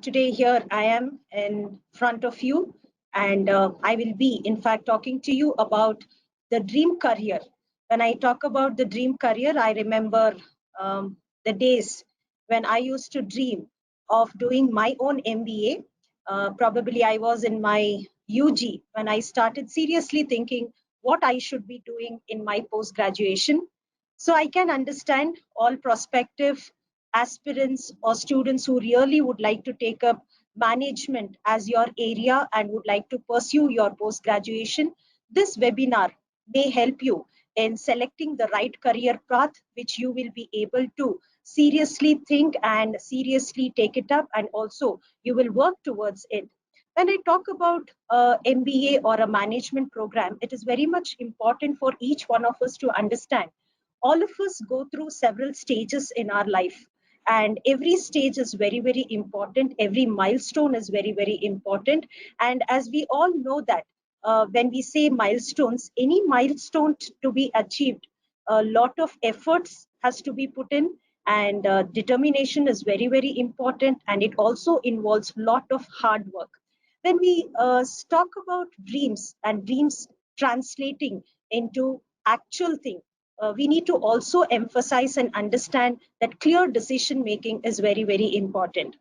Today here I am in front of you, and I will be in fact talking to you about the dream career. When I talk about the dream career, I remember the days when I used to dream of doing my own MBA. Probably I was in my UG when I started seriously thinking what I should be doing in my post graduation. So I can understand all prospective aspirants or students who really would like to take up management as your area and would like to pursue your post graduation. This webinar may help you in selecting the right career path which you will be able to seriously think and seriously take it up, and also you will work towards it. When I talk about MBA or a management program, it is very much important for each one of us to understand. All of us go through several stages in our life, and every stage is very, very important. Every milestone is very, very important. And as we all know that when we say milestones, any milestone to be achieved, a lot of efforts has to be put in, and determination is very, very important, and it also involves a lot of hard work. When we talk about dreams and dreams translating into actual thing, we need to also emphasize and understand that clear decision making is very, very important.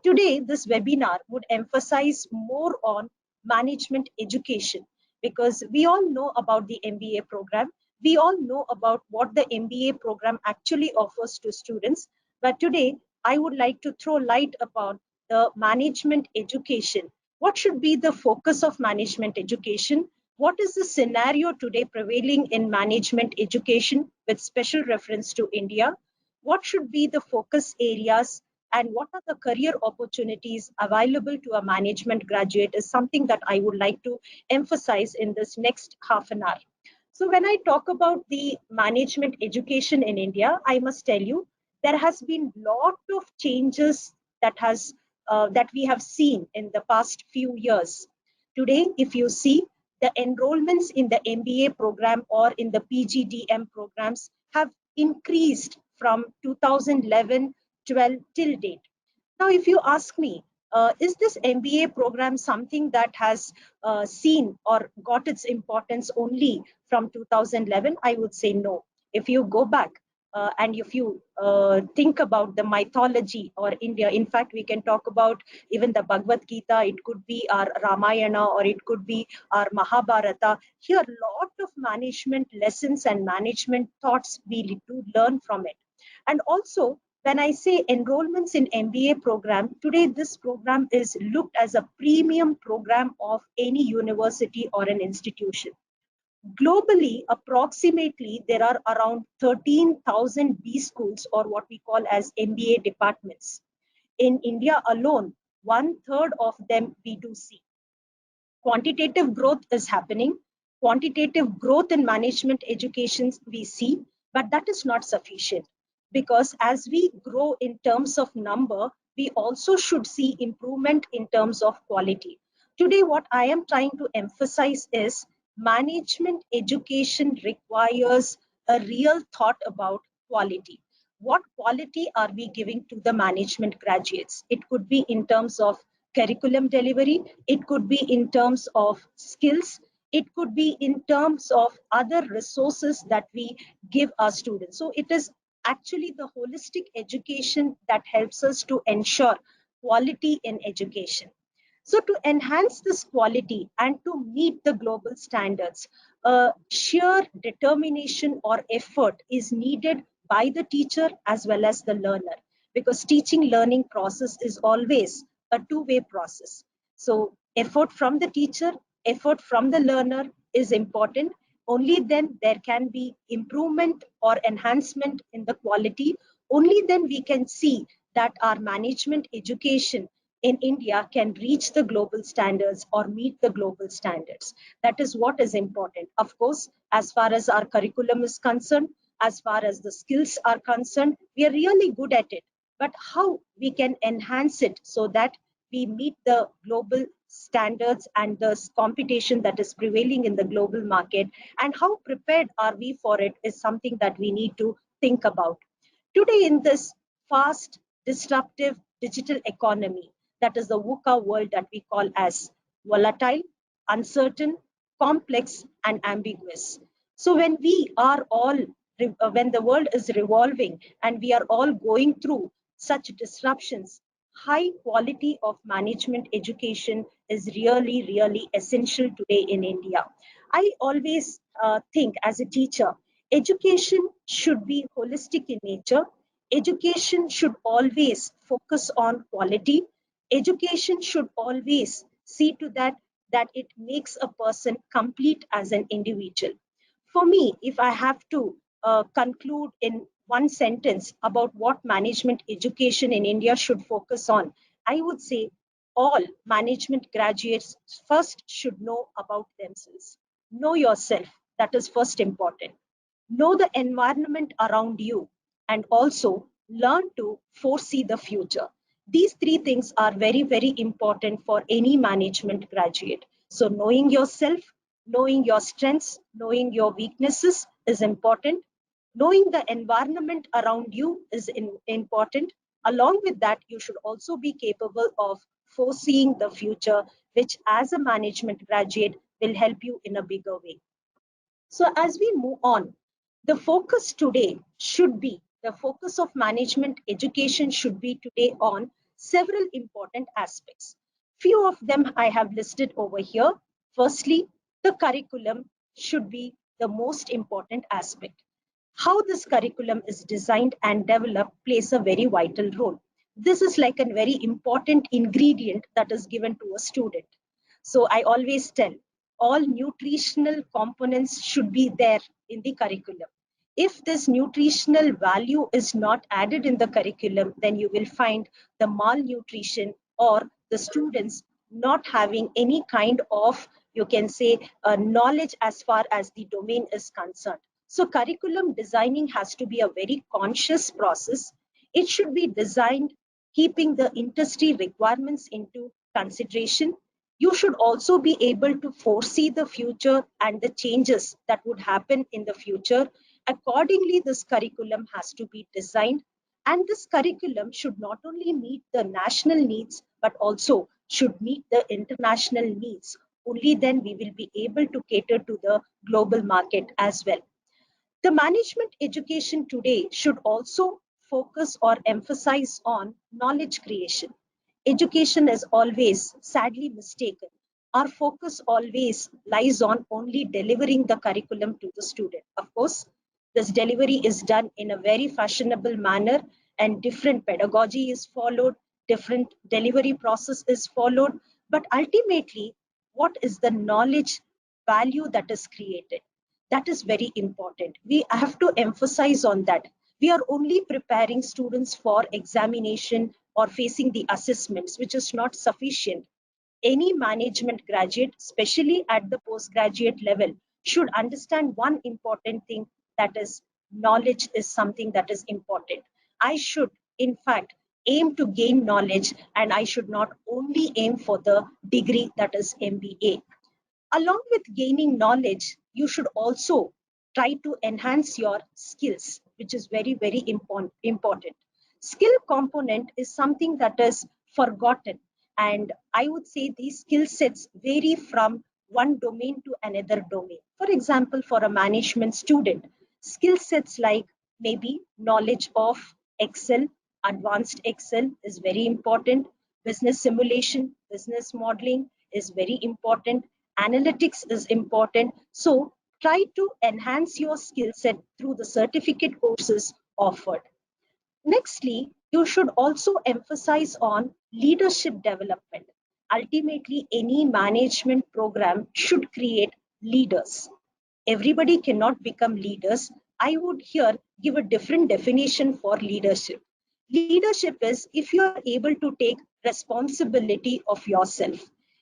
Today, this webinar would emphasize more on management education, because we all know about the MBA program. We all know about what the MBA program actually offers to students. But today, I would like to throw light upon the management education. What should be the focus of management education? What is the scenario today prevailing in management education with special reference to India? What should be the focus areas, and what are the career opportunities available to a management graduate is something that I would like to emphasize in this next half an hour. So when I talk about the management education in India, I must tell you there has been lot of changes that we have seen in the past few years. Today, if you see, the enrollments in the MBA program or in the PGDM programs have increased from 2011, 12 till date. Now, if you ask me, is this MBA program something that has seen or got its importance only from 2011? I would say no. If you go back and if you think about the mythology or India, in fact, we can talk about even the Bhagavad Gita, it could be our Ramayana or it could be our Mahabharata. Here, a lot of management lessons and management thoughts we do learn from it. And also, when I say enrollments in MBA program, today this program is looked as a premium program of any university or an institution. Globally, approximately, there are around 13,000 B schools, or what we call as MBA departments. In India alone, one third of them we do see. Quantitative growth is happening. Quantitative growth in management education we see, but that is not sufficient, because as we grow in terms of number, we also should see improvement in terms of quality. Today, what I am trying to emphasize is management education requires a real thought about quality. What quality are we giving to the management graduates? It could be in terms of curriculum delivery, it could be in terms of skills, it could be in terms of other resources that we give our students. So it is actually the holistic education that helps us to ensure quality in education. So to enhance this quality and to meet the global standards, sheer determination or effort is needed by the teacher as well as the learner, because teaching learning process is always a two-way process. So effort from the teacher, effort from the learner is important. Only then there can be improvement or enhancement in the quality. Only then we can see that our management education in India can reach the global standards or meet the global standards. That is what is important. Of course, as far as our curriculum is concerned, as far as the skills are concerned, we are really good at it. But how we can enhance it so that we meet the global standards and the competition that is prevailing in the global market, and how prepared are we for it is something that we need to think about. Today, in this fast, disruptive digital economy, that is the VUCA world that we call as volatile, uncertain, complex, and ambiguous. So when the world is revolving and we are all going through such disruptions, high quality of management education is really, really essential today in India. I always think as a teacher, education should be holistic in nature. Education should always focus on quality. Education should always see to that it makes a person complete as an individual. For me, if I have to conclude in one sentence about what management education in India should focus on, I would say all management graduates first should know about themselves. Know yourself, that is first important. Know the environment around you, and also learn to foresee the future. These three things are very, very important for any management graduate. So knowing yourself, knowing your strengths, knowing your weaknesses is important. Knowing the environment around you is important. Along with that, you should also be capable of foreseeing the future, which as a management graduate will help you in a bigger way. So as we move on, the focus of management education should be today on several important aspects. Few of them I have listed over here. Firstly, the curriculum should be the most important aspect. How this curriculum is designed and developed plays a very vital role. This is like a very important ingredient that is given to a student. So I always tell all nutritional components should be there in the curriculum. If this nutritional value is not added in the curriculum, then you will find the malnutrition or the students not having any kind of, you can say, knowledge as far as the domain is concerned. So curriculum designing has to be a very conscious process. It should be designed keeping the industry requirements into consideration. You should also be able to foresee the future and the changes that would happen in the future. Accordingly, this curriculum has to be designed, and this curriculum should not only meet the national needs, but also should meet the international needs. Only then we will be able to cater to the global market as well. The management education today should also focus or emphasize on knowledge creation. Education is always sadly mistaken. Our focus always lies on only delivering the curriculum to the student. Of course, this delivery is done in a very fashionable manner and different pedagogy is followed, different delivery process is followed. But ultimately, what is the knowledge value that is created? That is very important. We have to emphasize on that. We are only preparing students for examination or facing the assessments, which is not sufficient. Any management graduate, especially at the postgraduate level, should understand one important thing, that is knowledge is something that is important. I should, in fact, aim to gain knowledge, and I should not only aim for the degree that is MBA. Along with gaining knowledge, you should also try to enhance your skills, which is very, very important. Skill component is something that is forgotten. And I would say these skill sets vary from one domain to another domain. For example, for a management student, skill sets like maybe knowledge of Excel, advanced Excel is very important. Business simulation, business modeling is very important. Analytics is important. So try to enhance your skill set through the certificate courses offered. Nextly, you should also emphasize on leadership development. Ultimately, any management program should create leaders. Everybody cannot become leaders. I would here give a different definition for leadership. Leadership is if you are able to take responsibility of yourself,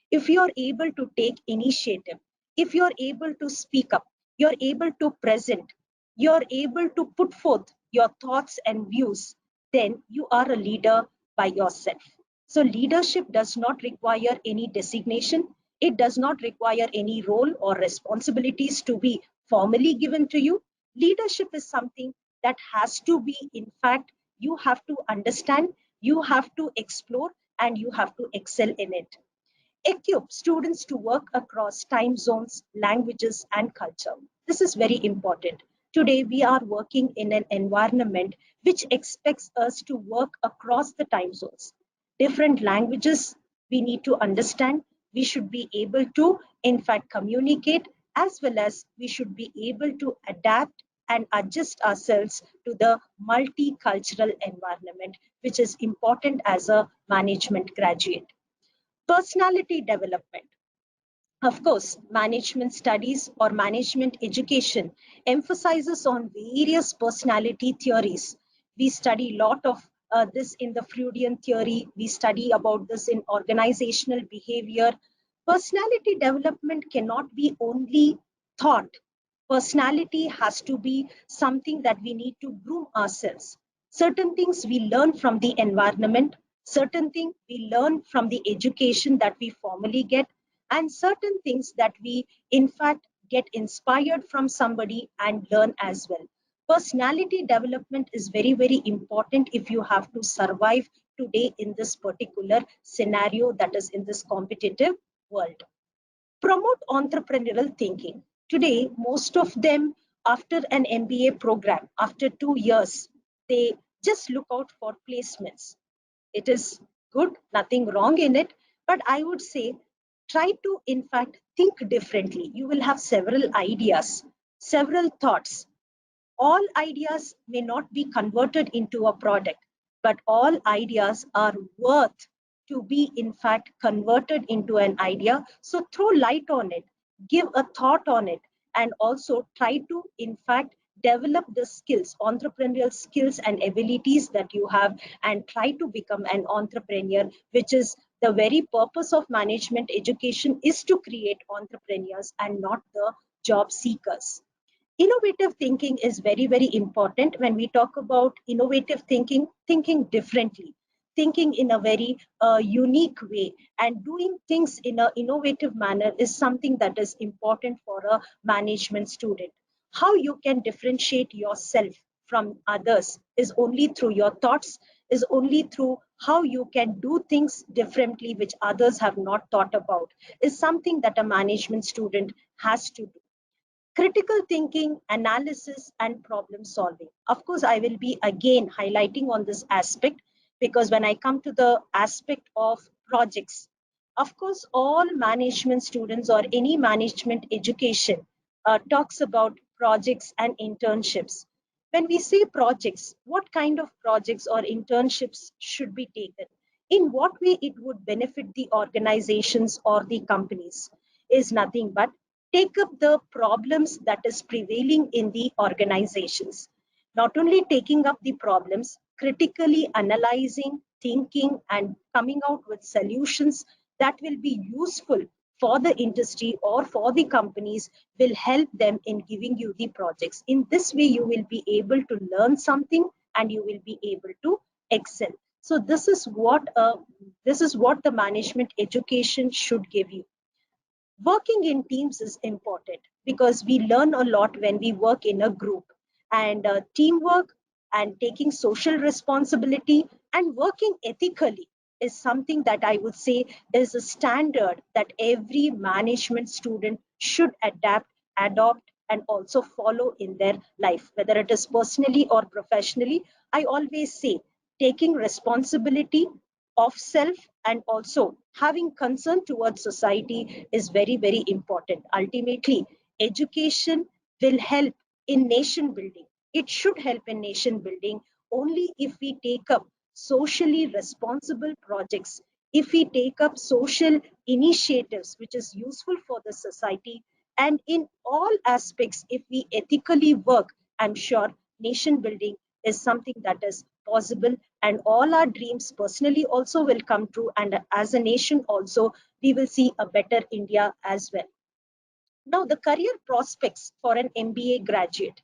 if you are able to take initiative, if you are able to speak up, you are able to present, you are able to put forth your thoughts and views, then you are a leader by yourself. So leadership does not require any designation. It does not require any role or responsibilities to be formally given to you. Leadership is something that has to be, in fact, you have to understand, you have to explore, and you have to excel in it. Equip students to work across time zones, languages, and culture. This is very important. Today, we are working in an environment which expects us to work across the time zones. Different languages we need to understand. We should be able to, in fact, communicate, as well as we should be able to adapt and adjust ourselves to the multicultural environment, which is important as a management graduate. Personality development. Of course, management studies or management education emphasizes on various personality theories. We study a lot of this in the Freudian theory. We study about this in organizational behavior. Personality development cannot be only thought. Personality has to be something that we need to groom ourselves. Certain things we learn from the environment, certain things we learn from the education that we formally get, and certain things that we, in fact, get inspired from somebody and learn as well. Personality development is very, very important if you have to survive today in this particular scenario that is in this competitive world. Promote entrepreneurial thinking. Today, most of them, after an MBA program, after 2 years, they just look out for placements. It is good, nothing wrong in it, but I would say try to, in fact, think differently. You will have several ideas, several thoughts. All ideas may not be converted into a product, but all ideas are worth to be, in fact, converted into an idea. So throw light on it, give a thought on it, and also try to, in fact, develop the skills, entrepreneurial skills and abilities that you have, and try to become an entrepreneur, which is the very purpose of management education, is to create entrepreneurs and not the job seekers. Innovative thinking is very, very important. When we talk about innovative thinking, thinking differently, thinking in a very unique way, and doing things in an innovative manner is something that is important for a management student. How you can differentiate yourself from others is only through your thoughts, is only through how you can do things differently which others have not thought about, is something that a management student has to do. Critical thinking, analysis, and problem solving. Of course, I will be again highlighting on this aspect, because when I come to the aspect of projects, of course, all management students or any management education talks about projects and internships. When we say projects, what kind of projects or internships should be taken? In what way it would benefit the organizations or the companies is nothing but take up the problems that is prevailing in the organizations. Not only taking up the problems, critically analyzing, thinking, and coming out with solutions that will be useful for the industry or for the companies will help them in giving you the projects. In this way, you will be able to learn something and you will be able to excel. So this is what the management education should give you. Working in teams is important because we learn a lot when we work in a group, and teamwork and taking social responsibility and working ethically is something that I would say is a standard that every management student should adopt and also follow in their life, whether it is personally or professionally. I always say taking responsibility of self and also having concern towards society is very, very important. Ultimately, education will help in nation building. It should help in nation building only if we take up socially responsible projects, if we take up social initiatives which is useful for the society, and in all aspects, if we ethically work, I'm sure nation building is something that is possible, and all our dreams personally also will come true, and as a nation also we will see a better India as well. Now, the career prospects for an MBA graduate.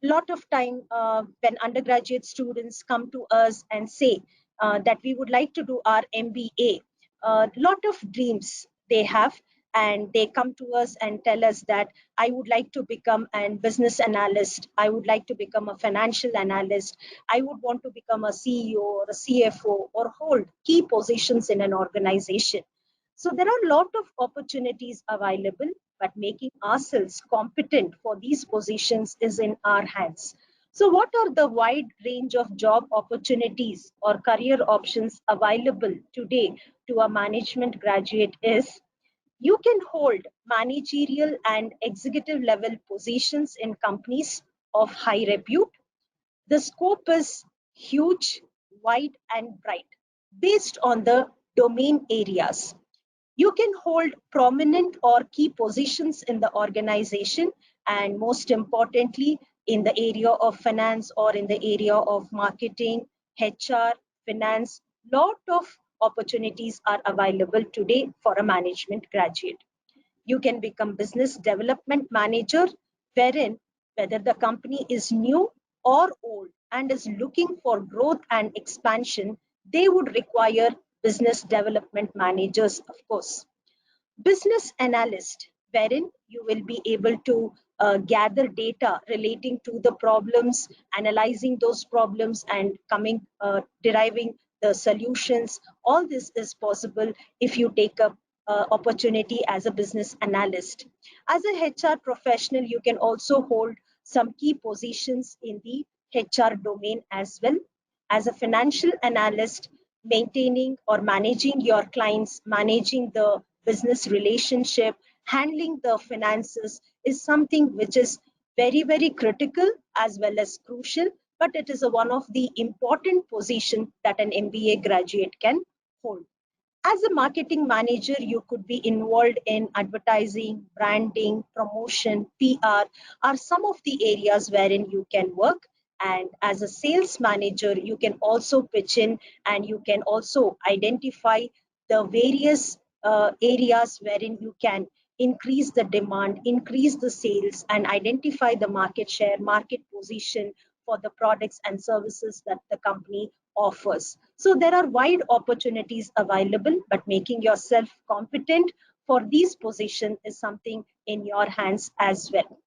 A lot of time when undergraduate students come to us and say that we would like to do our MBA, a lot of dreams they have. and they come to us and tell us that I would like to become a business analyst, I would like to become a financial analyst, I would want to become a CEO or a CFO or hold key positions in an organization. So there are a lot of opportunities available, but making ourselves competent for these positions is in our hands. So what are the wide range of job opportunities or career options available today to a management graduate is you can hold managerial and executive level positions in companies of high repute. The scope is huge, wide, and bright based on the domain areas. You can hold prominent or key positions in the organization, and most importantly, in the area of finance or in the area of marketing, HR, finance. Lot of opportunities are available today for a management graduate. You can become business development manager, wherein whether the company is new or old and is looking for growth and expansion, they would require business development managers, of course. Business analyst, wherein you will be able to gather data relating to the problems, analyzing those problems, and deriving the solutions. All this is possible if you take up opportunity as a business analyst. As a HR professional, you can also hold some key positions in the HR domain as well. As a financial analyst, maintaining or managing your clients, managing the business relationship, handling the finances is something which is very, very critical as well as crucial, but it is one of the important position that an MBA graduate can hold. As a marketing manager, you could be involved in advertising, branding, promotion, PR are some of the areas wherein you can work. And as a sales manager, you can also pitch in and you can also identify the various areas wherein you can increase the demand, increase the sales, and identify the market share, market position for the products and services that the company offers. So there are wide opportunities available, but making yourself competent for these positions is something in your hands as well.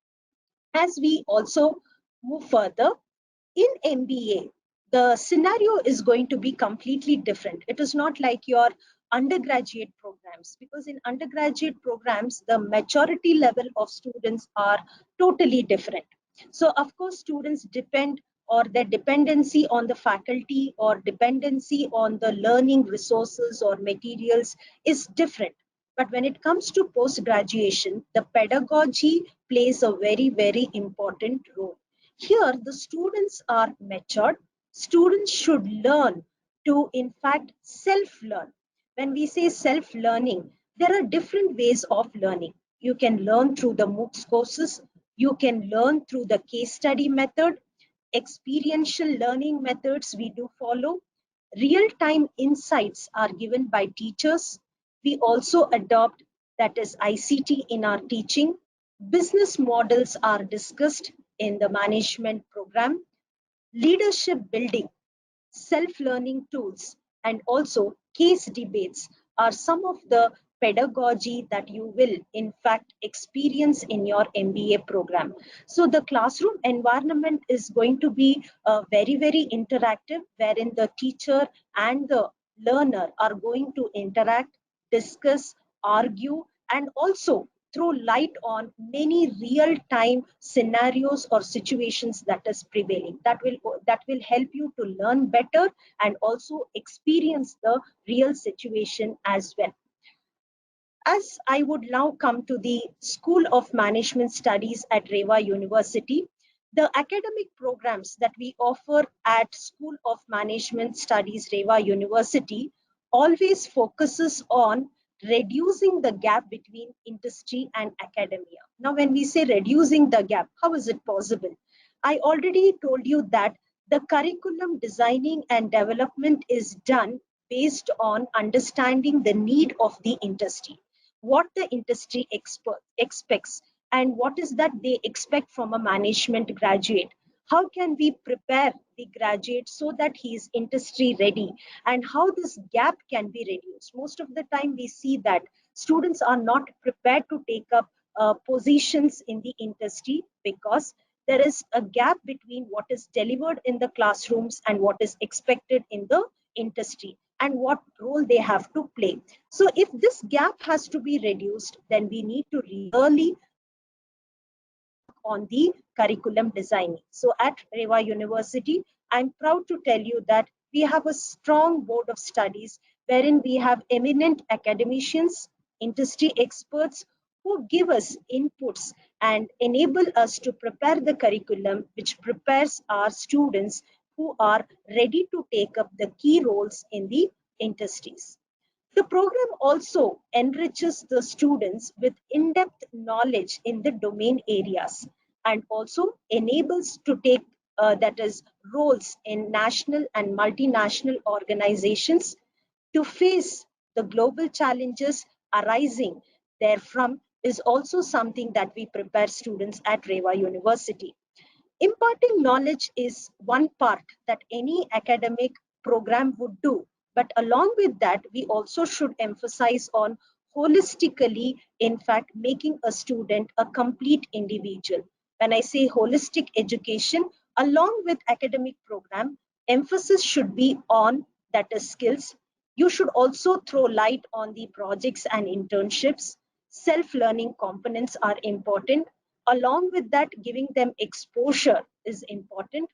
As we also move further, in MBA, the scenario is going to be completely different. It is not like your undergraduate programs, because in undergraduate programs, the maturity level of students are totally different. So, of course, students depend or their dependency on the faculty or dependency on the learning resources or materials is different. But when it comes to post graduation, the pedagogy plays a very, very important role. Here, the students are matured. Students should learn to, in fact, self-learn. When we say self-learning, there are different ways of learning. You can learn through the MOOCs courses. You can learn through the case study method. Experiential learning methods we do follow. Real-time insights are given by teachers. We also adopt, that is ICT, in our teaching. Business models are discussed in the management program. Leadership building, self-learning tools, and also case debates are some of the pedagogy that you will in fact experience in your MBA program. So the classroom environment is going to be very, very interactive, wherein the teacher and the learner are going to interact, discuss, argue, and also throw light on many real-time scenarios or situations that is prevailing. That will help you to learn better and also experience the real situation as well. As I would now come to the School of Management Studies at REVA University, the academic programs that we offer at School of Management Studies, REVA University, always focuses on reducing the gap between industry and academia. Now, when we say reducing the gap, how is it possible? I already told you that the curriculum designing and development is done based on understanding the need of the industry, what the industry expects, and what is that they expect from a management graduate. How can we prepare the graduate so that he is industry ready, and how this gap can be reduced? Most of the time we see that students are not prepared to take up positions in the industry because there is a gap between what is delivered in the classrooms and what is expected in the industry and what role they have to play. So if this gap has to be reduced, then we need to really on the curriculum designing. So at REVA University, I'm proud to tell you that we have a strong board of studies wherein we have eminent academicians, industry experts who give us inputs and enable us to prepare the curriculum which prepares our students who are ready to take up the key roles in the industries. The program also enriches the students with in-depth knowledge in the domain areas and also enables to take that is roles in national and multinational organizations to face the global challenges arising therefrom is also something that we prepare students at REVA University. Imparting knowledge is one part that any academic program would do, but along with that, we also should emphasize on holistically, in fact, making a student a complete individual. When I say holistic education, along with academic program, emphasis should be on that is skills. You should also throw light on the projects and internships. Self-learning components are important. Along with that, giving them exposure is important.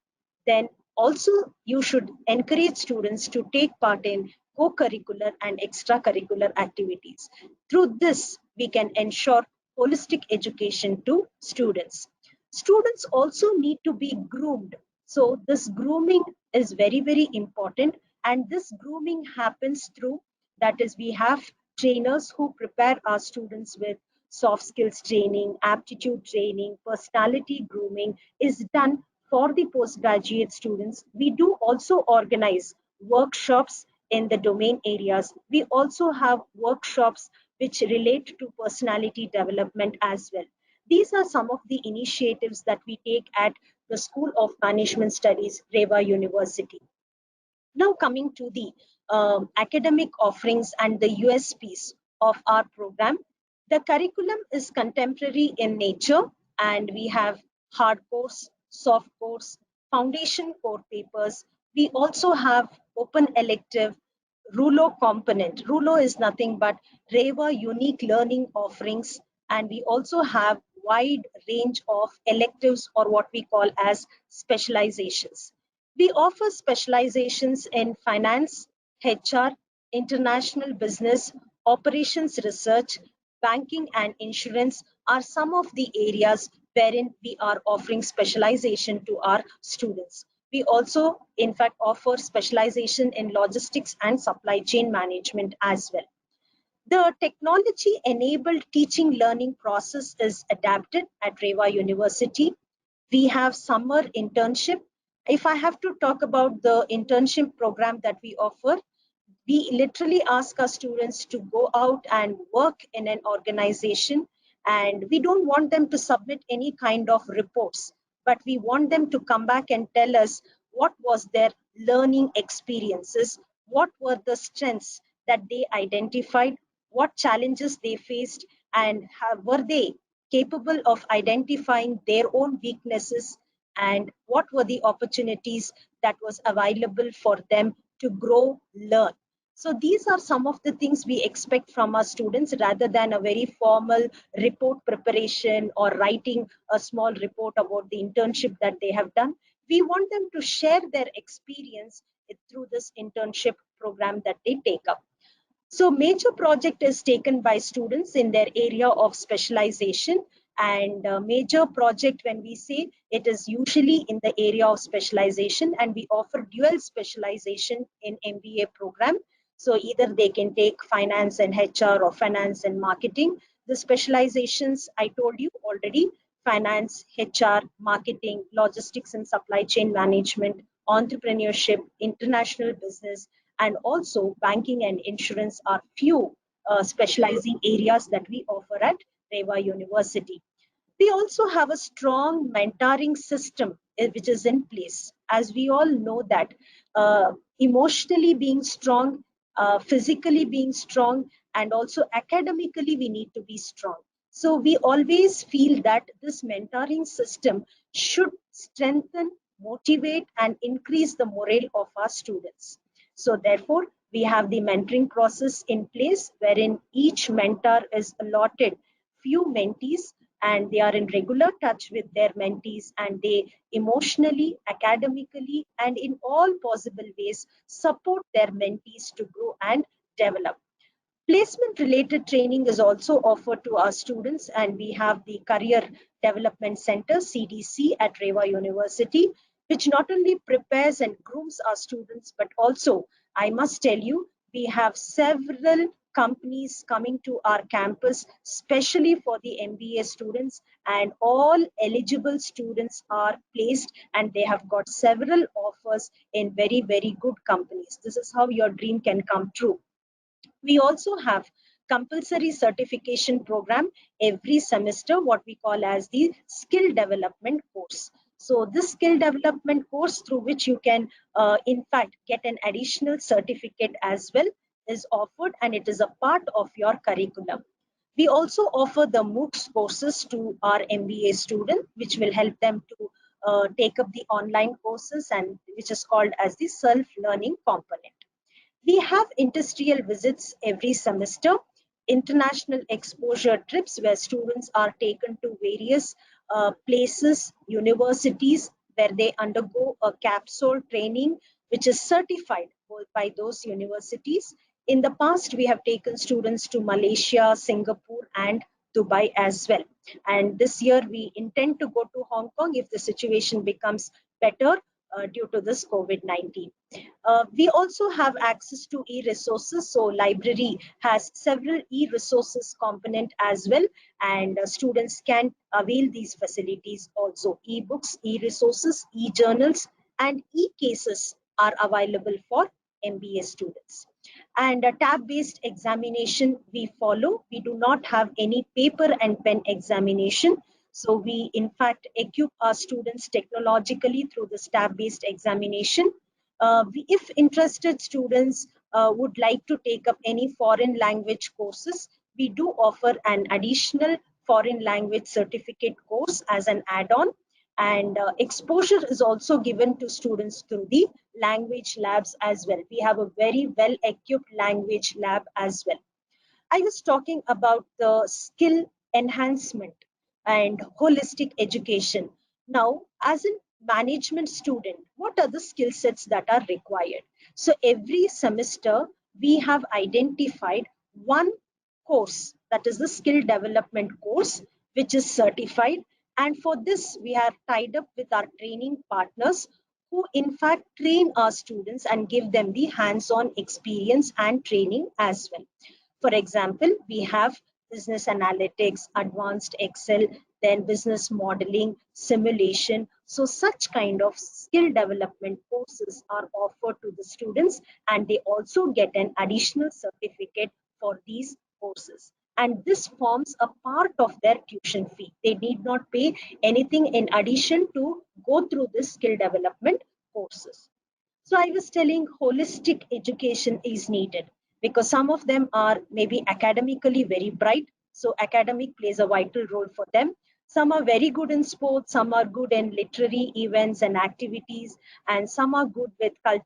Then also you should encourage students to take part in co-curricular and extracurricular activities. Through this, we can ensure holistic education to students. Students also need to be groomed. So this grooming is very, very important. And this grooming happens through, that is, we have trainers who prepare our students with soft skills training, aptitude training, personality grooming is done for the postgraduate students. We do also organize workshops in the domain areas. We also have workshops which relate to personality development as well. These are some of the initiatives that we take at the School of Management Studies, REVA University. Now coming to the academic offerings and the USPs of our program, the curriculum is contemporary in nature and we have hard course, soft course, foundation core papers. We also have open elective, Rulo component. Rulo is nothing but REVA unique learning offerings, and we also have wide range of electives or what we call as specializations. We offer specializations in finance, HR, international business, operations research, banking and insurance are some of the areas wherein we are offering specialization to our students. We also, in fact, offer specialization in logistics and supply chain management as well. The technology-enabled teaching learning process is adapted at REVA University. We have summer internship. If I have to talk about the internship program that we offer, we literally ask our students to go out and work in an organization, and we don't want them to submit any kind of reports, but we want them to come back and tell us what was their learning experiences, what were the strengths that they identified, what challenges they faced, and were they capable of identifying their own weaknesses, and what were the opportunities that was available for them to grow, learn. So these are some of the things we expect from our students rather than a very formal report preparation or writing a small report about the internship that they have done. We want them to share their experience through this internship program that they take up. So major project is taken by students in their area of specialization, and major project, when we say, it is usually in the area of specialization, and we offer dual specialization in MBA program. So either they can take finance and HR or finance and marketing. The specializations I told you already: finance, HR, marketing, logistics and supply chain management, entrepreneurship, international business, and also banking and insurance are few specializing areas that we offer at REVA University. We also have a strong mentoring system which is in place. As we all know that emotionally being strong, physically being strong, and also academically we need to be strong. So we always feel that this mentoring system should strengthen, motivate, and increase the morale of our students. So therefore, we have the mentoring process in place wherein each mentor is allotted few mentees, and they are in regular touch with their mentees, and they emotionally, academically, and in all possible ways support their mentees to grow and develop. Placement related training is also offered to our students, and we have the Career Development Center CDC at REVA University, which not only prepares and grooms our students, but also, I must tell you, we have several companies coming to our campus, especially for the MBA students, and all eligible students are placed and they have got several offers in very, very good companies. This is how your dream can come true. We also have compulsory certification program every semester, what we call as the skill development course. So this skill development course, through which you can in fact get an additional certificate as well, is offered, and it is a part of your curriculum. We also offer the MOOCs courses to our MBA student, which will help them to take up the online courses, and which is called as the self-learning component. We have industrial visits every semester, international exposure trips where students are taken to various places, universities, where they undergo a capsule training, which is certified by those universities. In the past, we have taken students to Malaysia, Singapore, and Dubai as well. And this year, we intend to go to Hong Kong if the situation becomes better due to this COVID-19. We also have access to e-resources. So library has several e-resources component as well, and students can avail these facilities also. E-books, e-resources, e-journals, and e-cases are available for MBA students. And a tab-based examination we follow. We do not have any paper and pen examination. So we, in fact, equip our students technologically through this tab-based examination. If interested students would like to take up any foreign language courses, we do offer an additional foreign language certificate course as an add-on. And exposure is also given to students through the language labs as well. We have a very well-equipped language lab as well. I was talking about the skill enhancement and holistic education. Now, as a management student, what are the skill sets that are required? So every semester, we have identified one course, that is the skill development course, which is certified. And for this, we are tied up with our training partners who in fact train our students and give them the hands-on experience and training as well. For example, we have business analytics, advanced Excel, then business modeling, simulation. So such kind of skill development courses are offered to the students, and they also get an additional certificate for these courses. And this forms a part of their tuition fee. They need not pay anything in addition to go through this skill development courses. So I was telling holistic education is needed because some of them are maybe academically very bright. So academic plays a vital role for them. Some are very good in sports, some are good in literary events and activities, and some are good with cultural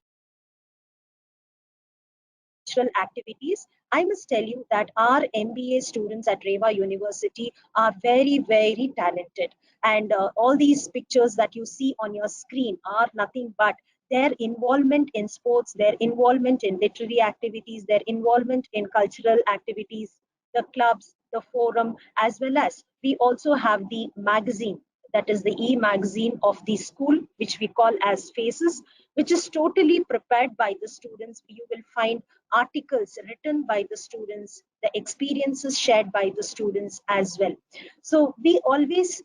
activities. I must tell you that our MBA students at REVA University are very, very talented. And all these pictures that you see on your screen are nothing but their involvement in sports, their involvement in literary activities, their involvement in cultural activities, the clubs, the forum, as well as we also have the magazine, that is the e-magazine of the school, which we call as Faces, which is totally prepared by the students. You will find articles written by the students, the experiences shared by the students as well. So we always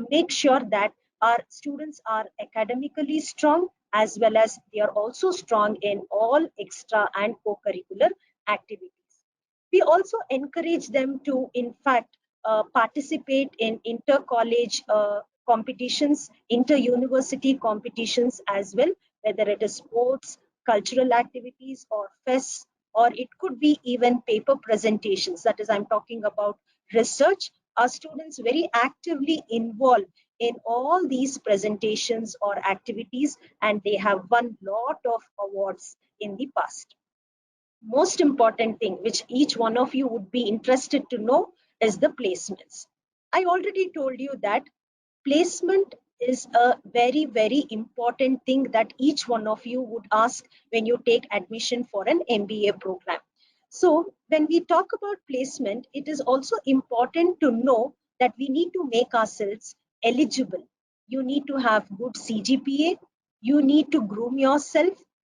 make sure that our students are academically strong, as well as they are also strong in all extra and co-curricular activities. We also encourage them to, in fact, participate in inter-college competitions, inter-university competitions as well, whether it is sports, cultural activities, or fests, or it could be even paper presentations. That is, I'm talking about research. Our students very actively involved in all these presentations or activities, and they have won lot of awards in the past. Most important thing which each one of you would be interested to know is the placements. I already told you that placement is a very, very important thing that each one of you would ask when you take admission for an MBA program. So when we talk about placement, it is also important to know that we need to make ourselves eligible. You need to have good CGPA, you need to groom yourself,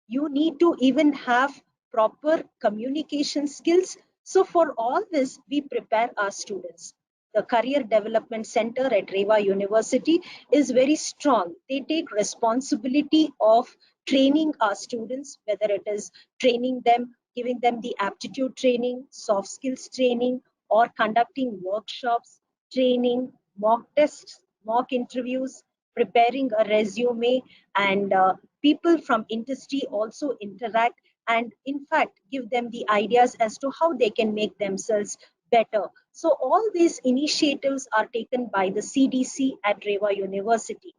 you need to even have proper communication skills. So for all this, we prepare our students. The Career Development Center at REVA University is very strong. They take responsibility of training our students, whether it is training them, giving them the aptitude training, soft skills training, or conducting workshops, training, mock tests, mock interviews, preparing a resume, and people from industry also interact and in fact give them the ideas as to how they can make themselves better. So all these initiatives are taken by the CDC at REVA University.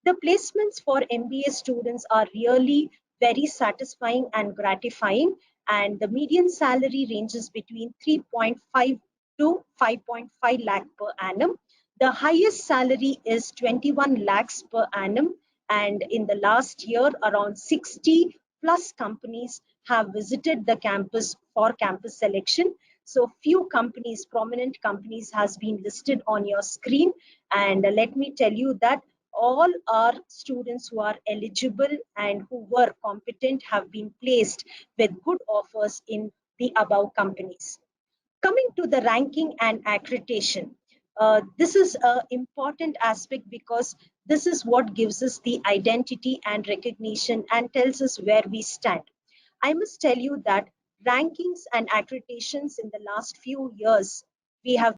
The placements for MBA students are really very satisfying and gratifying, and the median salary ranges between 3.5 to 5.5 lakh per annum. The highest salary is 21 lakhs per annum, and in the last year, around 60 plus companies have visited the campus for campus selection. So few companies, prominent companies has been listed on your screen, and let me tell you that all our students who are eligible and who were competent have been placed with good offers in the above companies. Coming to the ranking and accreditation, this is an important aspect because this is what gives us the identity and recognition and tells us where we stand. I must tell you that rankings and accreditations in the last few years, we have